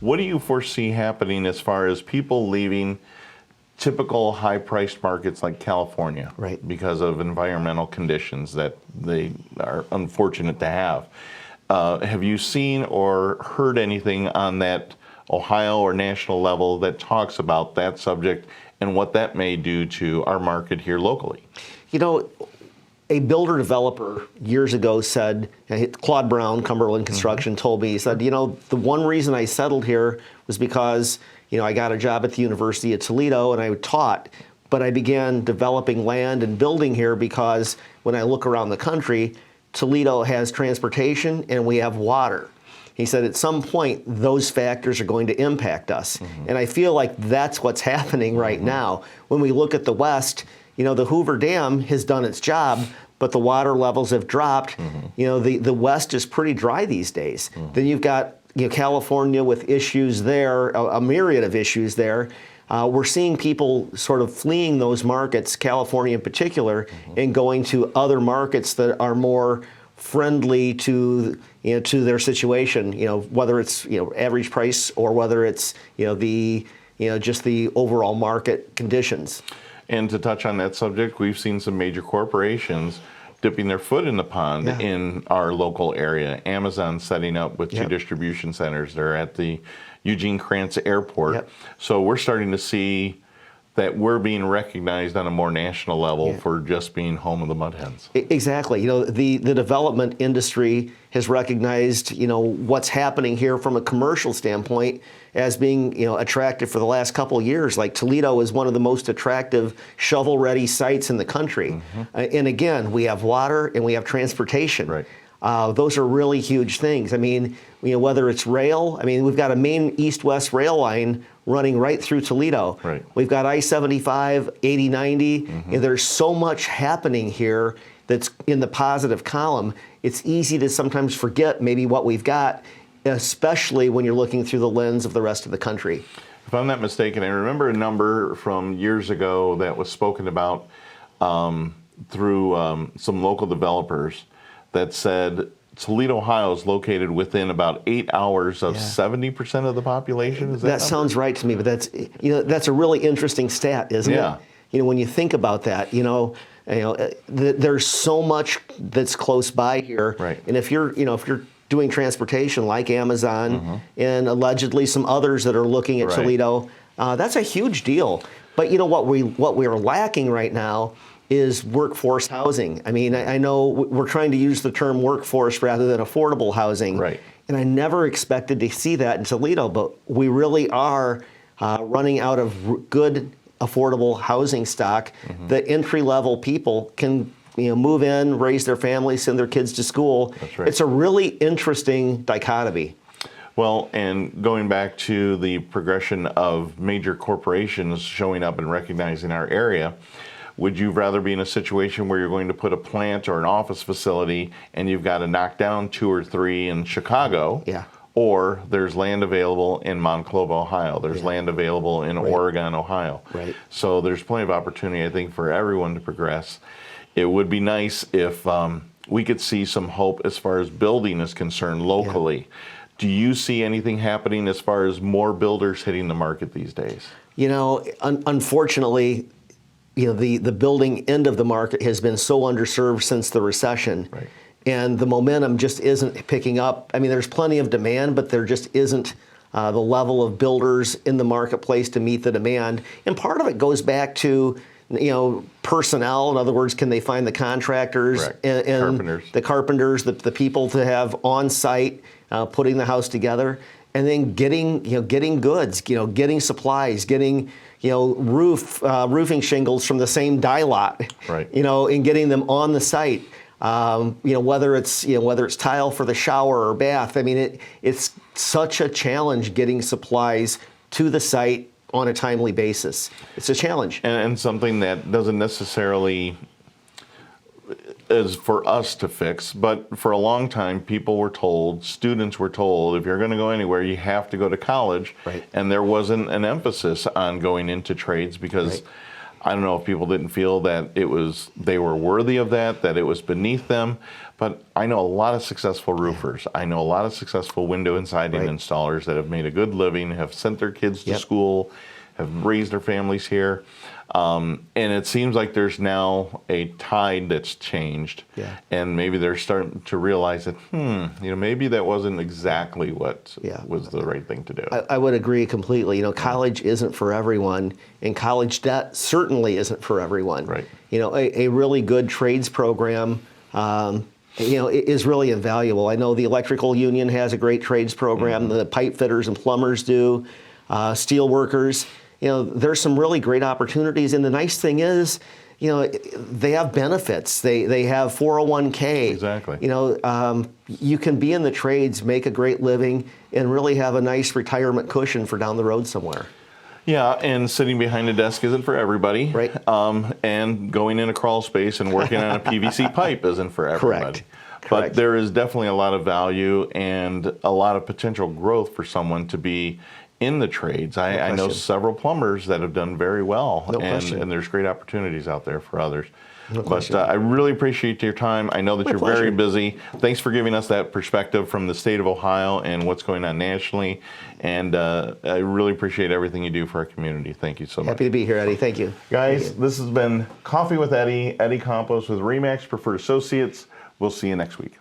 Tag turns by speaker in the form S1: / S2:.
S1: What do you foresee happening as far as people leaving typical high-priced markets like California,
S2: right,
S1: because of environmental conditions that they are unfortunate to have? Have you seen or heard anything on that Ohio or national level that talks about that subject and what that may do to our market here locally?
S2: You know, a builder developer years ago said, Claude Brown, Cumberland Construction, told me, he said, you know, the one reason I settled here was because, you know, I got a job at the University of Toledo and I taught, but I began developing land and building here because when I look around the country, Toledo has transportation and we have water. He said at some point those factors are going to impact us. And I feel like that's what's happening right now. When we look at the West, you know, the Hoover Dam has done its job, but the water levels have dropped. You know, the West is pretty dry these days. Then you've got, you know, California with issues there, a myriad of issues there. We're seeing people sort of fleeing those markets, California in particular, and going to other markets that are more friendly to, you know, to their situation. You know, whether it's, you know, average price or whether it's, you know, the, you know, just the overall market conditions.
S1: And to touch on that subject, we've seen some major corporations dipping their foot in the pond in our local area. Amazon setting up with 2 distribution centers. They're at the Eugene Krantz Airport. So we're starting to see that we're being recognized on a more national level for just being home of the mud hens.
S2: Exactly. You know, the development industry has recognized, you know, what's happening here from a commercial standpoint as being, you know, attractive for the last couple of years. Like Toledo is one of the most attractive shovel-ready sites in the country. And again, we have water and we have transportation. Those are really huge things. I mean, you know, whether it's rail, I mean, we've got a main east-west rail line running right through Toledo. We've got I-75, 80-90. And there's so much happening here that's in the positive column. It's easy to sometimes forget maybe what we've got, especially when you're looking through the lens of the rest of the country.
S1: If I'm not mistaken, I remember a number from years ago that was spoken about through some local developers that said Toledo, Ohio is located within about 8 hours of 70% of the population. Is
S2: that sounds right to me, but that's, you know, that's a really interesting stat, isn't it? You know, when you think about that, there's so much that's close by here. And if you're, you know, if you're doing transportation like Amazon and allegedly some others that are looking at Toledo, that's a huge deal. But you know what we're lacking right now is workforce housing. I mean, I know we're trying to use the term workforce rather than affordable housing. And I never expected to see that in Toledo, but we really are running out of good, affordable housing stock that entry-level people can, you know, move in, raise their families, send their kids to school. It's a really interesting dichotomy.
S1: Well, and going back to the progression of major corporations showing up and recognizing our area, would you rather be in a situation where you're going to put a plant or an office facility and you've got to knock down 2 or 3 in Chicago? Or there's land available in Monclova, Ohio. There's land available in Oregon, Ohio. So there's plenty of opportunity, I think, for everyone to progress. It would be nice if we could see some hope as far as building is concerned locally. Do you see anything happening as far as more builders hitting the market these days?
S2: You know, unfortunately, you know, the building end of the market has been so underserved since the recession. And the momentum just isn't picking up. I mean, there's plenty of demand, but there just isn't the level of builders in the marketplace to meet the demand. And part of it goes back to, you know, personnel. In other words, can they find the contractors and the carpenters, the people to have on site putting the house together, and then getting goods, you know, getting supplies, getting, you know, roofing shingles from the same dye lot, you know, and getting them on the site. You know, whether it's tile for the shower or bath. I mean, it's such a challenge getting supplies to the site on a timely basis. It's a challenge.
S1: And something that doesn't necessarily is for us to fix, but for a long time, people were told, students were told, if you're going to go anywhere, you have to go to college. And there wasn't an emphasis on going into trades because I don't know if people didn't feel that they were worthy of that it was beneath them. But I know a lot of successful roofers. I know a lot of successful window and siding
S2: Right.
S1: installers that have made a good living, have sent their kids to
S2: Yep.
S1: school, have raised their families here. And it seems like there's now a tide that's changed.
S2: Yeah.
S1: And maybe they're starting to realize that, maybe that wasn't exactly what
S2: Yeah.
S1: was the right thing to do.
S2: I would agree completely. College isn't for everyone, and college debt certainly isn't for everyone.
S1: Right.
S2: A really good trades program, is really invaluable. I know the electrical union has a great trades program. The pipe fitters and plumbers do, steel workers. There's some really great opportunities. And the nice thing is, they have benefits. They have 401k.
S1: Exactly.
S2: You can be in the trades, make a great living, and really have a nice retirement cushion for down the road somewhere.
S1: Yeah, and sitting behind a desk isn't for everybody.
S2: Right.
S1: And going in a crawl space and working on a PVC pipe isn't for everybody. But
S2: Correct.
S1: there is definitely a lot of value and a lot of potential growth for someone to be in the trades. I know
S2: question.
S1: several plumbers that have done very well,
S2: No question.
S1: and there's great opportunities out there for others.
S2: No
S1: But
S2: question.
S1: I really appreciate your time. I know that
S2: My
S1: you're very
S2: pleasure.
S1: busy. Thanks for giving us that perspective from the state of Ohio and what's going on nationally. And I really appreciate everything you do for our community. Thank you so much.
S2: Happy to be here, Eddie. Thank you.
S1: Guys, this has been Coffee with Eddie, Eddie Campos with RE/MAX Preferred Associates. We'll see you next week.